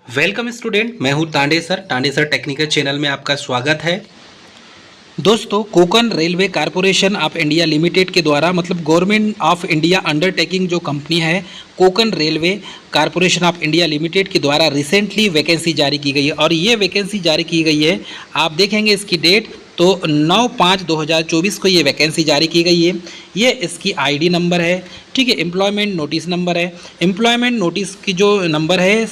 Welcome student, मैं हूं Tande sir technical channel में आपका स्वागत है। दोस्तों, Konkan railway corporation of India limited के द्वारा मतलब गवर्नमेंट ऑफ इंडिया अंडरटेकिंग जो कंपनी है Konkan railway corporation of India limited के द्वारा रिसेंटली वैकेंसी जारी की गई है और ये वैकेंसी जारी की गई है। आप देखेंगे इसकी डेट तो 9/5/2024 को ये वैकेंसी जारी की गई है। ये इसकी आईडी नंबर है, ठीक है। एम्प्लॉयमेंट नोटिस नंबर है। एम्प्लॉयमेंट नोटिस की जो नंबर है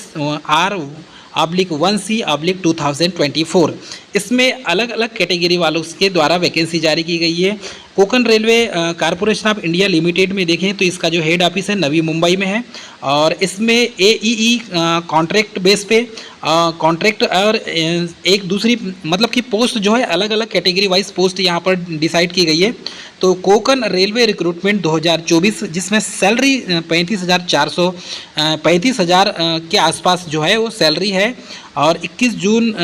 R/1C/2024। इसमें अलग अलग कैटेगरी वालों के द्वारा वैकेंसी जारी की गई है। Konkan railway corporation of India limited में देखें तो इसका जो हेड ऑफिस है नवी मुंबई में है और इसमें AEE कॉन्ट्रैक्ट बेस पे कॉन्ट्रैक्ट और एक दूसरी मतलब कि पोस्ट जो है अलग अलग कैटेगरी वाइज पोस्ट यहाँ पर डिसाइड की गई है। तो कोकण रेलवे रिक्रूटमेंट 2024 जिसमें सैलरी 35,000 के आसपास जो है वो सैलरी है और 21 जून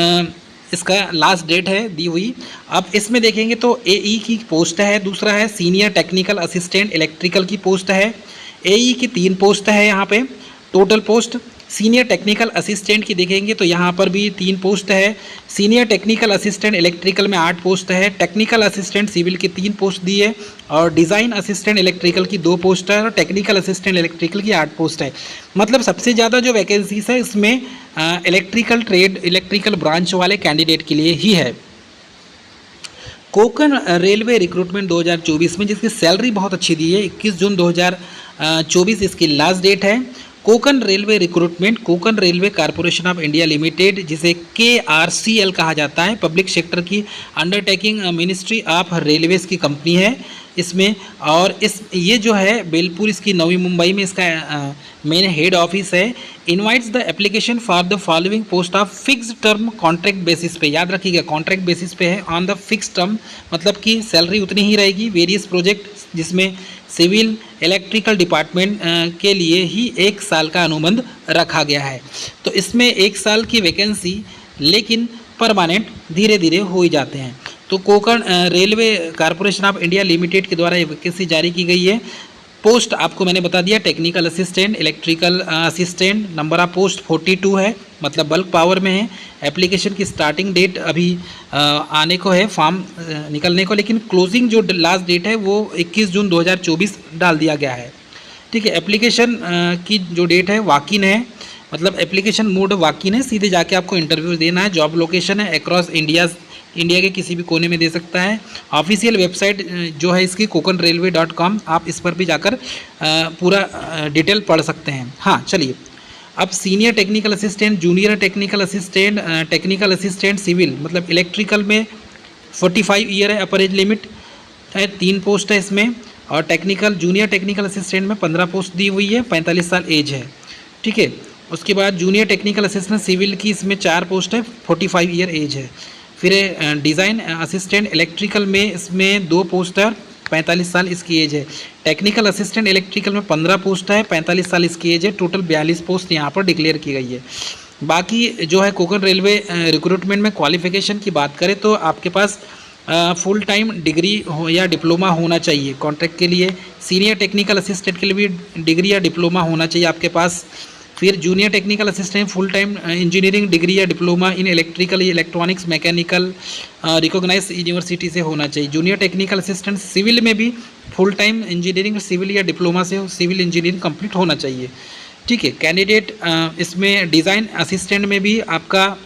इसका लास्ट डेट है दी हुई। अब इसमें देखेंगे तो AE की पोस्ट है, दूसरा है सीनियर टेक्निकल असिस्टेंट इलेक्ट्रिकल की पोस्ट है। AE की 3 पोस्ट है यहाँ पे total post. Senior technical assistant की देखेंगे तो यहाँ पर भी 3 पोस्ट है। सीनियर टेक्निकल असिस्टेंट इलेक्ट्रिकल में 8 पोस्ट है। टेक्निकल असिस्टेंट सिविल की 3 पोस्ट दी है और डिज़ाइन असिस्टेंट इलेक्ट्रिकल की 2 पोस्ट है और टेक्निकल असिस्टेंट इलेक्ट्रिकल की 8 पोस्ट है। मतलब सबसे ज़्यादा जो वैकेंसीज है इसमें इलेक्ट्रिकल ट्रेड इलेक्ट्रिकल ब्रांच वाले कैंडिडेट के लिए ही है। कोकण रेलवे रिक्रूटमेंट 2024 में जिसकी सैलरी बहुत अच्छी दी है, 21 जून 2024 इसकी लास्ट डेट है। Konkan railway recruitment Konkan railway corporation of India limited जिसे KRCL कहा जाता है, पब्लिक सेक्टर की अंडरटेकिंग मिनिस्ट्री ऑफ रेलवेज की कंपनी है इसमें। और ये जो है बेलपुर इसकी नवी मुंबई में इसका मेन हेड ऑफिस है। Invites the application for the following post of fix term contract basis पे, याद रखिएगा कॉन्ट्रैक्ट बेसिस पे है। ऑन द फिक्स टर्म मतलब कि सैलरी उतनी ही रहेगी। वेरियस प्रोजेक्ट जिसमें सिविल इलेक्ट्रिकल डिपार्टमेंट के लिए ही 1 साल का अनुबंध रखा गया है। तो इसमें 1 साल की वैकेंसी लेकिन परमानेंट धीरे धीरे हो ही जाते हैं। तो Konkan railway corporation of India limited के द्वारा ये वैकेंसी जारी की गई है। पोस्ट आपको मैंने बता दिया, technical assistant electrical assistant, number of post 42 है, मतलब बल्क पावर में है। एप्लीकेशन की स्टार्टिंग डेट अभी आने को है फॉर्म निकलने को, लेकिन क्लोजिंग जो लास्ट डेट है वो 21 जून 2024 डाल दिया गया है, ठीक है। एप्लीकेशन की जो डेट है वाकिन है, मतलब एप्लीकेशन मोड वाकिन है, सीधे जाके आपको इंटरव्यू देना है। जॉब लोकेशन है अक्रॉस इंडिया के किसी भी कोने में दे सकता है। ऑफिशियल वेबसाइट जो है इसकी kokanrailway.com, आप इस पर भी जाकर पूरा डिटेल पढ़ सकते हैं। हाँ चलिए, अब senior technical assistant, junior technical assistant, technical assistant civil मतलब इलेक्ट्रिकल में 45 ईयर है अपर एज लिमिट है, 3 पोस्ट है इसमें। और टेक्निकल जूनियर टेक्निकल असिस्टेंट में 15 पोस्ट दी हुई है, 45 साल एज है, ठीक है। उसके बाद जूनियर टेक्निकल असिस्टेंट सिविल की इसमें 4 पोस्ट है, 45 ईयर एज है। फिर डिज़ाइन असिस्टेंट इलेक्ट्रिकल में इसमें 2 पोस्ट है, 45 साल इसकी एज है। टेक्निकल असिस्टेंट इलेक्ट्रिकल में 15 पोस्ट है, 45 साल इसकी एज है। टोटल 42 पोस्ट यहाँ पर डिक्लेयर की गई है। बाकी जो है कोकण रेलवे रिक्रूटमेंट में क्वालिफिकेशन की बात करें तो आपके पास फुल टाइम डिग्री हो या डिप्लोमा होना चाहिए कॉन्ट्रैक्ट के लिए। सीनियर टेक्निकल असिस्टेंट के लिए भी डिग्री या डिप्लोमा होना चाहिए आपके पास। फिर junior technical assistant full time engineering degree या diploma in electrical electronics mechanical recognize university से होना चाहिए। जूनियर टेक्निकल असिस्टेंट सिविल में भी फुल टाइम इंजीनियरिंग सिविल या डिप्लोमा से सिविल इंजीनियरिंग कंप्लीट होना चाहिए, ठीक है। कैंडिडेट इसमें डिज़ाइन असिस्टेंट में भी आपका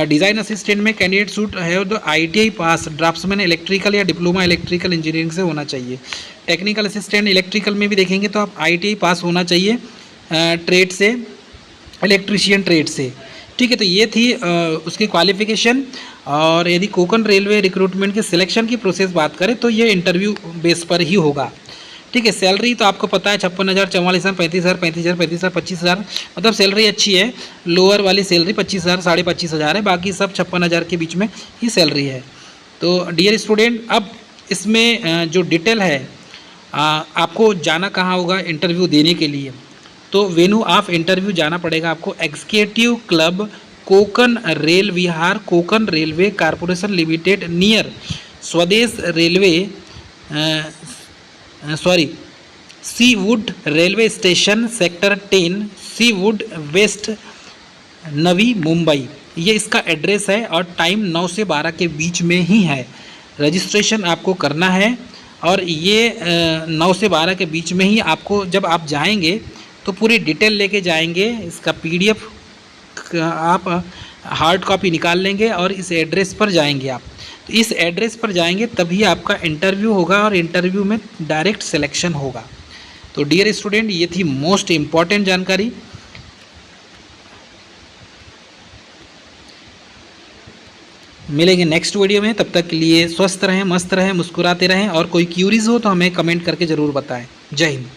डिज़ाइन असिस्टेंट में कैंडिडेट सूट है तो ITI पास ड्राफ्ट्समैन इलेक्ट्रिकल या डिप्लोमा इलेक्ट्रिकल इंजीनियरिंग से होना चाहिए। टेक्निकल असिस्टेंट इलेक्ट्रिकल में भी देखेंगे तो आप ITI पास होना चाहिए ट्रेड से, इलेक्ट्रीशियन ट्रेड से, ठीक है। तो ये थी उसकी क्वालिफिकेशन। और यदि कोकण रेलवे रिक्रूटमेंट के सिलेक्शन की प्रोसेस बात करें तो ये इंटरव्यू बेस पर ही होगा, ठीक है। सैलरी तो आपको पता है 56,000, 44,000, 35,000, 35,000, 35,000, 25,000, मतलब सैलरी अच्छी है। लोअर वाली सैलरी 25,000, 25,500 है, बाकी सब 56,000 के बीच में ही सैलरी है। तो डियर स्टूडेंट, अब इसमें जो डिटेल है आपको जाना कहाँ होगा इंटरव्यू देने के लिए, तो वेन्यू ऑफ इंटरव्यू जाना पड़ेगा आपको executive club Konkan rail Vihar Konkan railway corporation limited near Swadesh railway Seawood railway station sector 10 Seawood west Navi Mumbai, ये इसका एड्रेस है और टाइम 9 से 12 के बीच में ही है। रजिस्ट्रेशन आपको करना है और ये 9 से 12 के बीच में ही आपको, जब आप जाएंगे तो पूरी डिटेल लेके जाएंगे। इसका PDF आप हार्ड कॉपी निकाल लेंगे और इस एड्रेस पर जाएंगे आप। तो इस एड्रेस पर जाएंगे तभी आपका इंटरव्यू होगा और इंटरव्यू में डायरेक्ट सिलेक्शन होगा। तो डियर स्टूडेंट, ये थी मोस्ट इम्पॉर्टेंट जानकारी। मिलेंगे नेक्स्ट वीडियो में, तब तक के लिए स्वस्थ रहें, मस्त रहें, मुस्कुराते रहें और कोई क्यूरीज हो तो हमें कमेंट करके ज़रूर बताएं। जय हिंद।